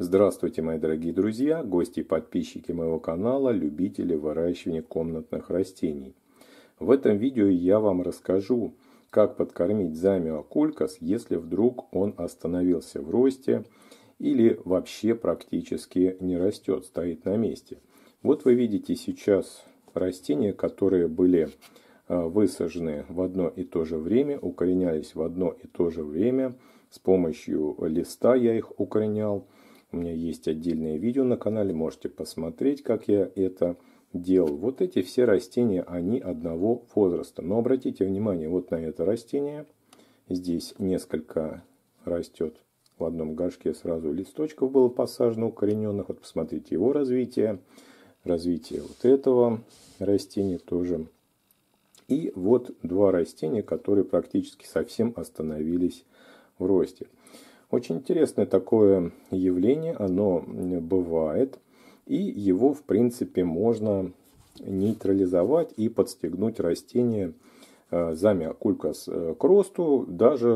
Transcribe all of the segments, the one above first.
Здравствуйте, мои дорогие друзья, гости и подписчики моего канала, любители выращивания комнатных растений. В этом видео я вам расскажу, как подкормить Замио Колькас, если вдруг он остановился в росте или вообще практически не растет, стоит на месте. Вот вы видите сейчас растения, которые были высажены в одно и то же время, укоренялись в одно и то же время. С помощью листа я их укоренял. У меня есть отдельное видео на канале, можете посмотреть, как я это делал. Вот эти все растения, они одного возраста. Но обратите внимание вот на это растение. Здесь несколько растет в одном горшке, сразу листочков было посажено, укорененных. Вот посмотрите его развитие. Развитие вот этого растения тоже. И вот два растения, которые практически совсем остановились в росте. Очень интересное такое явление, оно бывает, и его, в принципе, можно нейтрализовать и подстегнуть растение Замио Колькас к росту, даже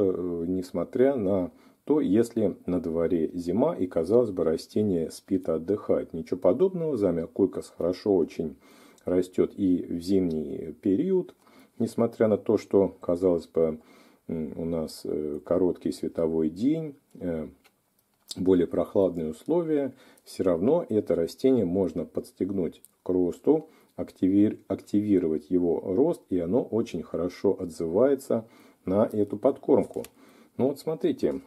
несмотря на то, если на дворе зима и, казалось бы, растение спит, отдыхает. Ничего подобного, Замио Колькас хорошо очень растет и в зимний период, несмотря на то, что, казалось бы, у нас короткий световой день, более прохладные условия, все равно это растение можно подстегнуть к росту, активировать его рост, и оно очень хорошо отзывается на эту подкормку. Ну вот смотрите,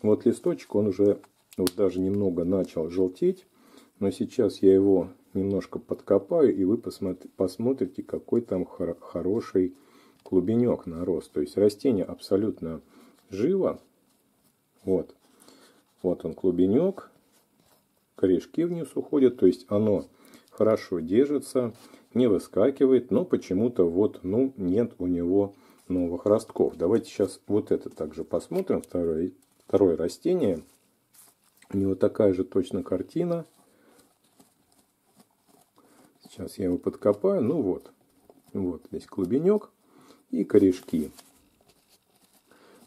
вот листочек, он уже вот даже немного начал желтеть, но сейчас я его немножко подкопаю, и вы посмотрите, какой там хороший клубенек на рост. То есть растение абсолютно живо. Вот он клубенек, корешки вниз уходят, то есть оно хорошо держится, не выскакивает, но почему-то вот, нет у него новых ростков. Давайте сейчас вот это также посмотрим, второе растение. У него такая же точно картина. Сейчас я его подкопаю, вот весь клубенек и корешки.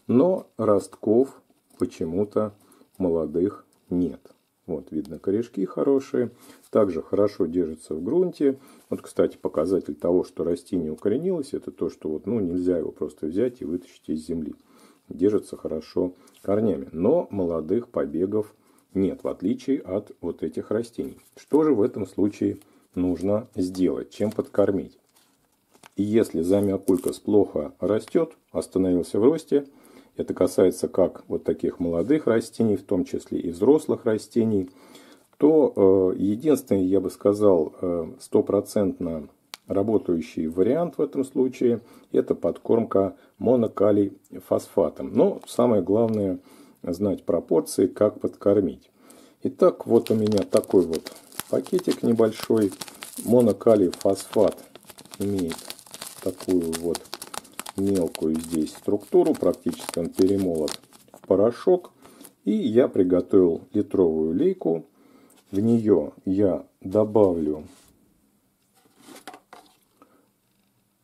Но ростков почему-то молодых нет. Вот видно, корешки хорошие. Также хорошо держится в грунте. Вот, кстати, показатель того, что растение укоренилось, это то, что нельзя его просто взять и вытащить из земли. Держится хорошо корнями. Но молодых побегов нет, в отличие от вот этих растений. Что же в этом случае нужно сделать? Чем подкормить? И если Замио Колькас плохо растет, остановился в росте, это касается как вот таких молодых растений, в том числе и взрослых растений, то единственный, я бы сказал, стопроцентно работающий вариант в этом случае – это подкормка монокалий фосфатом. Но самое главное – знать пропорции, как подкормить. Итак, вот у меня такой вот пакетик небольшой. Монокалий фосфат имеет такую вот мелкую здесь структуру, практически он перемолот в порошок. И я приготовил литровую лейку. В нее я добавлю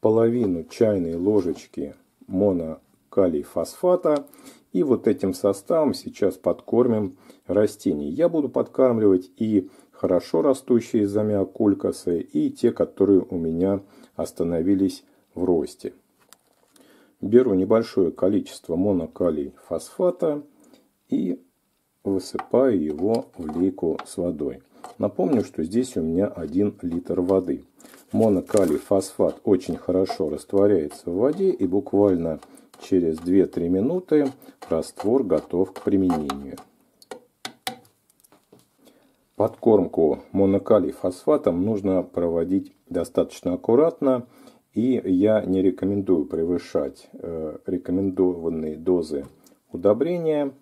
половину чайной ложечки монокалий фосфата. И вот этим составом сейчас подкормим растения. Я буду подкармливать и хорошо растущие Замио Колькасы, и те, которые у меня остановились в росте. Беру небольшое количество монокалий фосфата и высыпаю его в лейку с водой. Напомню, что здесь у меня 1 литр воды. Монокалий фосфат очень хорошо растворяется в воде, и буквально через 2-3 минуты раствор готов к применению. Подкормку монокалий фосфатом нужно проводить достаточно аккуратно, и я не рекомендую превышать рекомендованные дозы удобрения,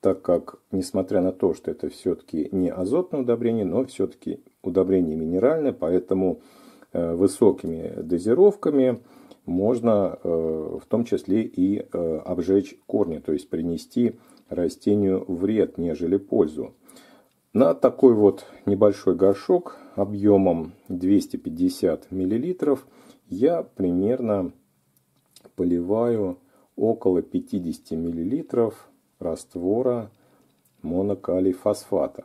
так как, несмотря на то, что это все-таки не азотное удобрение, но все-таки удобрение минеральное, поэтому высокими дозировками можно в том числе и обжечь корни, то есть принести растению вред, нежели пользу. На такой вот небольшой горшок объемом 250 мл я примерно поливаю около 50 мл раствора монокалий фосфата.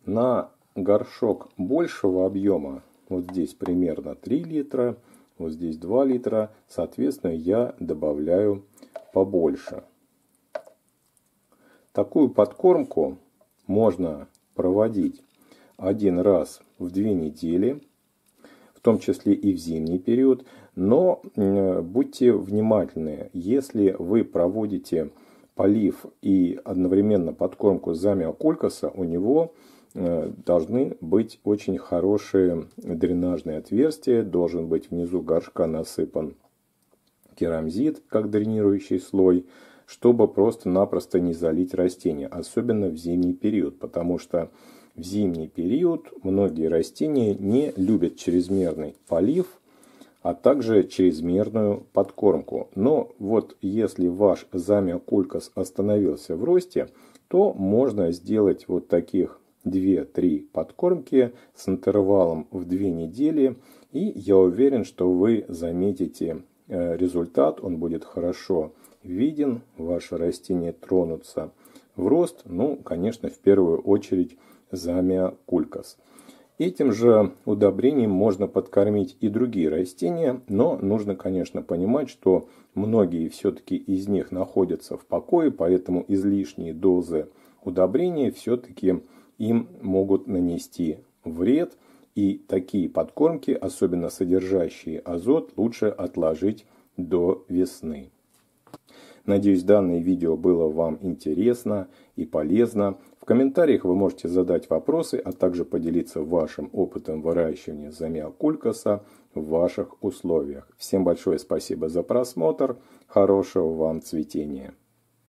На горшок большего объема, вот здесь примерно 3 литра, вот здесь 2 литра, соответственно, я добавляю побольше. Такую подкормку можно проводить один раз в 2 недели, в том числе и в зимний период. Но будьте внимательны, если вы проводите полив и одновременно подкормку замиокулькаса, у него должны быть очень хорошие дренажные отверстия, должен быть внизу горшка насыпан керамзит, как дренирующий слой, чтобы просто-напросто не залить растения, особенно в зимний период, потому что в зимний период многие растения не любят чрезмерный полив, а также чрезмерную подкормку. Но вот если ваш замиокулькас остановился в росте, то можно сделать вот таких 2-3 подкормки с интервалом в 2 недели. И я уверен, что вы заметите результат, он будет хорошо виден, ваши растения тронутся в рост. Ну, конечно, в первую очередь замиокулькас. Этим же удобрением можно подкормить и другие растения, но нужно, конечно, понимать, что многие все-таки из них находятся в покое, поэтому излишние дозы удобрения все-таки им могут нанести вред. И такие подкормки, особенно содержащие азот, лучше отложить до весны. Надеюсь, данное видео было вам интересно и полезно. В комментариях вы можете задать вопросы, а также поделиться вашим опытом выращивания замиокулькаса в ваших условиях. Всем большое спасибо за просмотр. Хорошего вам цветения.